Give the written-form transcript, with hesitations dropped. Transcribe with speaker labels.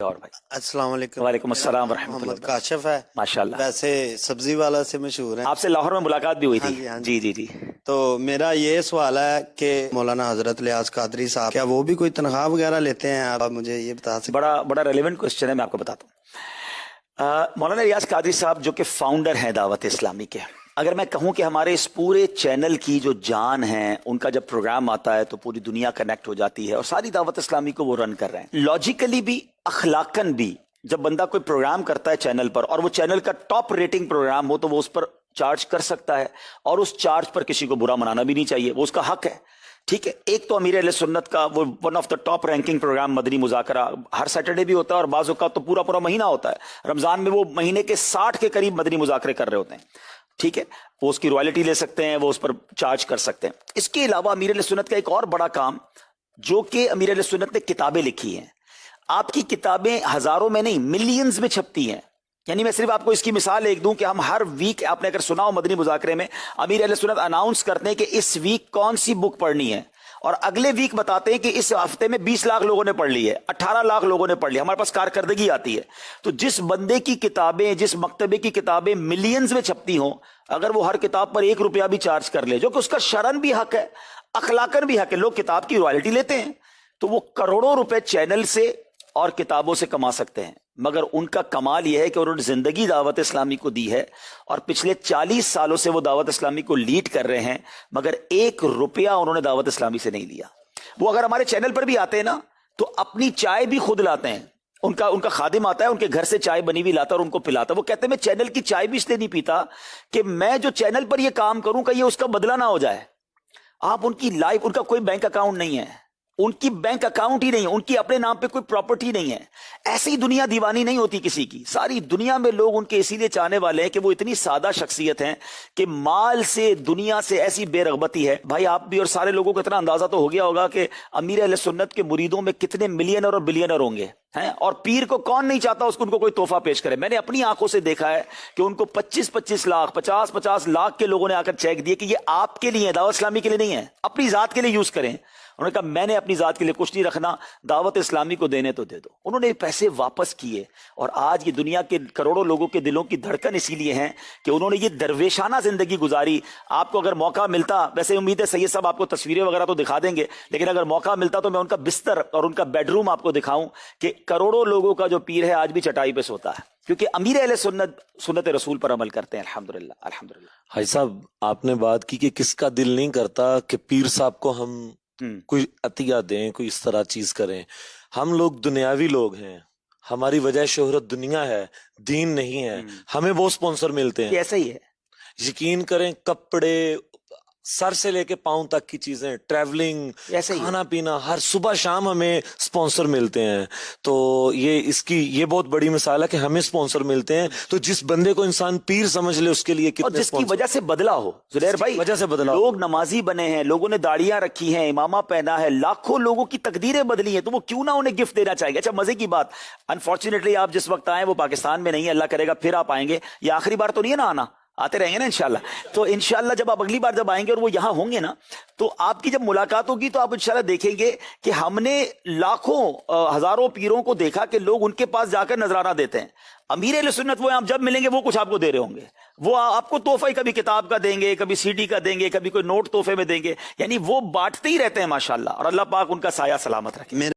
Speaker 1: اور بھائی
Speaker 2: السلام علیکم۔
Speaker 1: وعلیکم السلام ورحمۃ
Speaker 2: محمد
Speaker 1: اللہ۔
Speaker 2: کاشف ہے،
Speaker 1: ماشاءاللہ،
Speaker 2: ویسے سبزی والا سے مشہور ہیں۔
Speaker 1: آپ سے لاہور میں ملاقات بھی ہوئی
Speaker 2: ہاں
Speaker 1: تھی۔
Speaker 2: جی، ہاں
Speaker 1: جی جی جی
Speaker 2: تو میرا یہ سوال ہے کہ مولانا حضرت لیاز قادری صاحب کیا وہ بھی کوئی تنخواہ وغیرہ لیتے ہیں؟ آپ مجھے یہ بتا سکتے؟
Speaker 1: بڑا ریلیونٹ کوشچن ہے، میں آپ کو بتاتا ہوں۔ مولانا ریاض قادری صاحب جو کہ فاؤنڈر ہیں دعوت اسلامی کے، اگر میں کہوں کہ ہمارے اس پورے چینل کی جو جان ہے، ان کا جب پروگرام آتا ہے تو پوری دنیا کنیکٹ ہو جاتی ہے، اور ساری دعوت اسلامی کو وہ رن کر رہے ہیں۔ لاجیکلی بھی، اخلاقاً بھی، جب بندہ کوئی پروگرام کرتا ہے چینل پر اور وہ چینل کا ٹاپ ریٹنگ پروگرام ہو تو وہ اس پر چارج کر سکتا ہے، اور اس چارج پر کسی کو برا منانا بھی نہیں چاہیے، وہ اس کا حق ہے۔ ٹھیک ہے، ایک تو امیر اہل سنت کا وہ one of the top ranking program Madani Muzakara Hare Saturday بھی ہوتا ہے، اور بعض اوقات تو پورا مہینہ ہوتا ہے۔ رمضان میں وہ مہینے کے 60 کے قریب مدنی مذاکرے کر رہے ہوتے ہیں۔ ٹھیک ہے، وہ اس کی رائلٹی لے سکتے ہیں، وہ اس پر چارج کر سکتے ہیں۔ اس کے علاوہ امیر اہل سنت کا ایک اور بڑا کام، جو کہ امیر اہل سنت نے کتابیں لکھی ہیں۔ آپ کی کتابیں ہزاروں میں نہیں، ملینز میں چھپتی ہیں۔ یعنی میں صرف آپ کو اس کی مثال ایک دوں کہ ہم ہر ویک، آپ نے اگر سنا ہو مدنی مذاکرے میں، امیر اہل سنت اناؤنس کرتے ہیں کہ اس ویک کون سی بک پڑھنی ہے، اور اگلے ویک بتاتے ہیں کہ اس ہفتے میں 20 لاکھ لوگوں نے پڑھ لی ہے، 18 لاکھ لوگوں نے پڑھ لی، ہمارے پاس کارکردگی آتی ہے۔ تو جس بندے کی کتابیں، جس مکتبے کی کتابیں ملینز میں چھپتی ہوں، اگر وہ ہر کتاب پر 1 روپیہ بھی چارج کر لے، جو کہ اس کا شرعاً بھی حق ہے، اخلاقاً بھی حق ہے، لوگ کتاب کی رائلٹی لیتے ہیں، تو وہ کروڑوں روپے چینل سے اور کتابوں سے کما سکتے ہیں۔ مگر ان کا کمال یہ ہے کہ انہوں نے زندگی دعوت اسلامی کو دی ہے، اور پچھلے 40 سالوں سے وہ دعوت اسلامی کو لیڈ کر رہے ہیں، مگر 1 روپیہ انہوں نے دعوت اسلامی سے نہیں لیا۔ وہ اگر ہمارے چینل پر بھی آتے ہیں نا، تو اپنی چائے بھی خود لاتے ہیں۔ ان کا خادم آتا ہے، ان کے گھر سے چائے بنی ہوئی لاتا ہے اور ان کو پلاتا ہے۔ وہ کہتے ہیں میں چینل کی چائے بھی اس لیے نہیں پیتا کہ میں جو چینل پر یہ کام کروں کہ یہ اس کا بدلہ نہ ہو جائے۔ آپ ان کی لائف، ان کا کوئی بینک اکاؤنٹ نہیں ہے، ان کی بینک اکاؤنٹ ہی نہیں ہے، ان کی اپنے نام پہ کوئی پراپرٹی نہیں ہے۔ ایسی دنیا دیوانی نہیں ہوتی کسی کی، ساری دنیا میں لوگ ان کے اسی لیے چاہنے والے ہیں کہ وہ اتنی سادہ شخصیت ہیں کہ مال سے، دنیا سے ایسی بے رغبتی ہے۔ بھائی آپ بھی اور سارے لوگوں کو اتنا اندازہ تو ہو گیا ہوگا کہ امیر اہل سنت کے مریدوں میں کتنے ملینر اور بلینر ہوں گے ہیں، اور پیر کو کون نہیں چاہتا اس کو ان کو کوئی تحفہ پیش کرے۔ میں نے اپنی آنکھوں سے دیکھا ہے کہ ان کو 25 لاکھ 50 لاکھ کے لوگوں نے آ کر چیک دیے کہ یہ آپ کے لیے، دعوت اسلامی کے لیے نہیں ہے، اپنی ذات کے لیے یوز کریں۔ انہوں نے کہا میں نے اپنی ذات کے لیے کچھ نہیں رکھنا، دعوت اسلامی کو دینے تو دے دو۔ انہوں نے پیسے واپس کیے، اور آج یہ دنیا کے کروڑوں لوگوں کے دلوں کی دھڑکن اسی لیے ہیں کہ انہوں نے یہ درویشانہ زندگی گزاری۔ آپ کو اگر موقع ملتا، ویسے امید ہے سید صاحب آپ کو تصویریں وغیرہ تو دکھا دیں گے، لیکن اگر موقع ملتا تو میں ان کا بستر اور ان کا بیڈ روم آپ کو دکھاؤں کہ کروڑوں لوگوں کا جو پیر ہے آج بھی چٹائی پہ سوتا ہے، کیونکہ امیر اہل سنت رسول پر عمل کرتے ہیں۔ الحمدللہ الحمدللہ۔
Speaker 3: بھائی صاحب آپ نے بات کی کہ کس کا دل نہیں کرتا کہ پیر صاحب کو ہم کوئی عطیہ دیں، کوئی اس طرح چیز کریں۔ ہم لوگ دنیاوی لوگ ہیں، ہماری وجہ شہرت دنیا ہے، دین نہیں ہے، ہمیں وہ سپانسر ملتے ہیں۔
Speaker 1: ایسا ہی ہے،
Speaker 3: یقین کریں، کپڑے سر سے لے کے پاؤں تک کی چیزیں، ٹریولنگ،
Speaker 1: ایسا ہی ہے۔
Speaker 3: کھانا پینا، ہر صبح شام ہمیں سپانسر ملتے ہیں۔ تو یہ بہت بڑی مثال ہے کہ ہمیں سپانسر ملتے ہیں۔ تو جس بندے کو انسان پیر سمجھ لے اس کے لیے
Speaker 1: اور
Speaker 3: کتنے
Speaker 1: جس کی وجہ سے بدلا ہو، زبیر بھائی،
Speaker 3: وجہ سے بدلا ہو۔
Speaker 1: لوگ نمازی بنے ہیں، لوگوں نے داڑیاں رکھی ہیں، امامہ پہنا ہے، لاکھوں لوگوں کی تقدیریں بدلی ہیں، تو وہ کیوں نہ انہیں گفٹ دینا چاہیے گا۔ اچھا مزے کی بات، انفارچونیٹلی آپ جس وقت آئے وہ پاکستان میں نہیں ہے، اللہ کرے گا پھر آپ آئیں گے، یہ آخری بار تو نہیں ہے نا آنا، آتے رہیں گے نا انشاءاللہ۔ تو انشاءاللہ جب آپ اگلی بار جب آئیں گے اور وہ یہاں ہوں گے نا، تو آپ کی جب ملاقات ہوگی تو آپ انشاءاللہ دیکھیں گے کہ ہم نے لاکھوں ہزاروں پیروں کو دیکھا کہ لوگ ان کے پاس جا کر نذرانہ دیتے ہیں۔ امیر اہل سنت وہ آپ جب ملیں گے وہ کچھ آپ کو دے رہے ہوں گے، وہ آپ کو تحفہ ہی کبھی کتاب کا دیں گے، کبھی CD کا دیں گے، کبھی کوئی نوٹ تحفے میں دیں گے، یعنی وہ بانٹتے ہی رہتے ہیں ماشاءاللہ، اور اللہ پاک ان کا سایہ سلامت رکھے۔